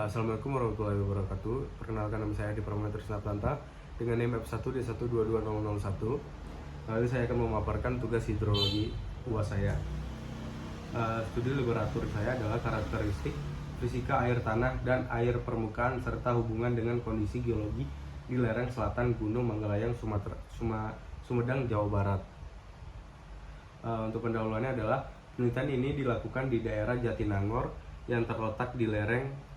Assalamualaikum warahmatullahi wabarakatuh. Perkenalkan, nama saya Adi Pramana Trisna Planta dengan NIM F1D1220001. Kali ini saya akan memaparkan tugas hidrologi UAS saya. Studi liberatur saya adalah karakteristik fisika air tanah dan air permukaan serta hubungan dengan kondisi geologi di lereng selatan Gunung Manggalayang, Sumedang, Jawa Barat. Untuk pendahuluannya adalah penelitian ini dilakukan di daerah Jatinangor yang terletak di lereng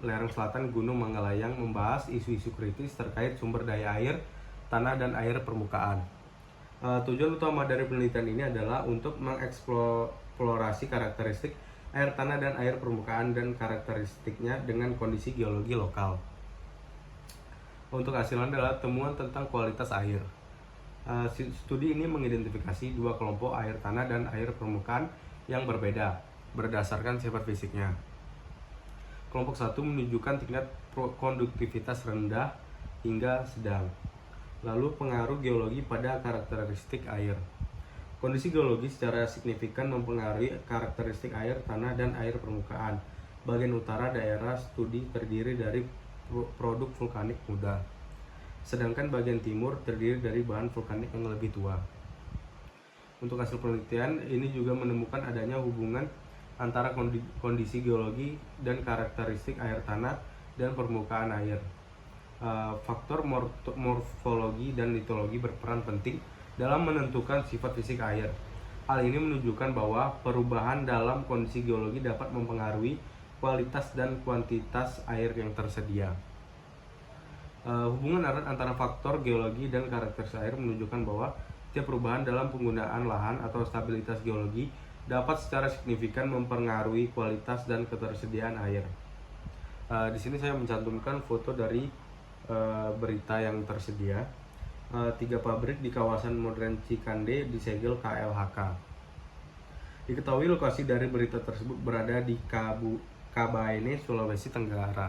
selatan Gunung Manggalayang, membahas isu-isu kritis terkait sumber daya air, tanah, dan air permukaan. Tujuan utama dari penelitian ini adalah untuk mengeksplorasi karakteristik air tanah dan air permukaan dan karakteristiknya dengan kondisi geologi lokal. Untuk hasilnya adalah temuan tentang kualitas air. Studi ini mengidentifikasi dua kelompok air tanah dan air permukaan yang berbeda berdasarkan sifat fisiknya. Kelompok 1 menunjukkan tingkat konduktivitas rendah hingga sedang. Lalu pengaruh geologi pada karakteristik air. Kondisi geologi secara signifikan mempengaruhi karakteristik air tanah dan air permukaan. Bagian utara daerah studi terdiri dari produk vulkanik muda, sedangkan bagian timur terdiri dari bahan vulkanik yang lebih tua. Untuk hasil penelitian ini juga menemukan adanya hubungan antara kondisi geologi dan karakteristik air tanah dan permukaan air. Faktor morfologi dan litologi berperan penting dalam menentukan sifat fisik air. Hal ini menunjukkan bahwa perubahan dalam kondisi geologi dapat mempengaruhi kualitas dan kuantitas air yang tersedia. Hubungan erat antara faktor geologi dan karakteristik air menunjukkan bahwa setiap perubahan dalam penggunaan lahan atau stabilitas geologi dapat secara signifikan mempengaruhi kualitas dan ketersediaan air. Di sini saya mencantumkan foto dari berita yang tersedia. 3 pabrik di kawasan modern Cikande disegel KLHK. Diketahui lokasi dari berita tersebut berada di Kabaene, Sulawesi Tenggara.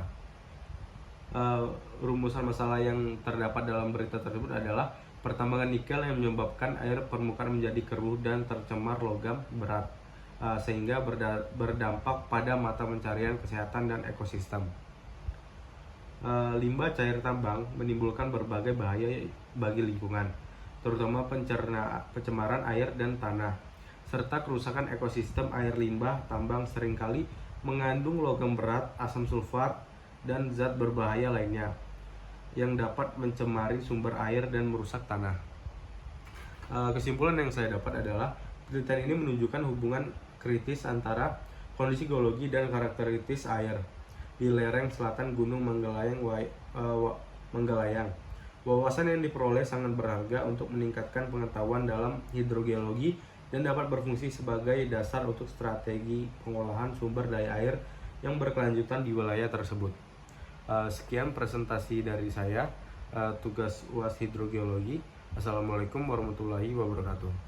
Rumusan masalah yang terdapat dalam berita tersebut adalah pertambangan nikel yang menyebabkan air permukaan menjadi keruh dan tercemar logam berat, sehingga berdampak pada mata pencarian, kesehatan, dan ekosistem. Limbah cair tambang menimbulkan berbagai bahaya bagi lingkungan, terutama pencemaran air dan tanah, serta kerusakan ekosistem. Air limbah tambang seringkali mengandung logam berat, asam sulfat, dan zat berbahaya lainnya yang dapat mencemari sumber air dan merusak tanah. Kesimpulan yang saya dapat adalah penelitian ini menunjukkan hubungan kritis antara kondisi geologi dan karakteristik air di lereng selatan Gunung Manggalayang. Wawasan yang diperoleh sangat berharga untuk meningkatkan pengetahuan dalam hidrogeologi dan dapat berfungsi sebagai dasar untuk strategi pengolahan sumber daya air yang berkelanjutan di wilayah tersebut. Sekian presentasi dari saya, tugas UAS Hidrogeologi. Assalamualaikum warahmatullahi wabarakatuh.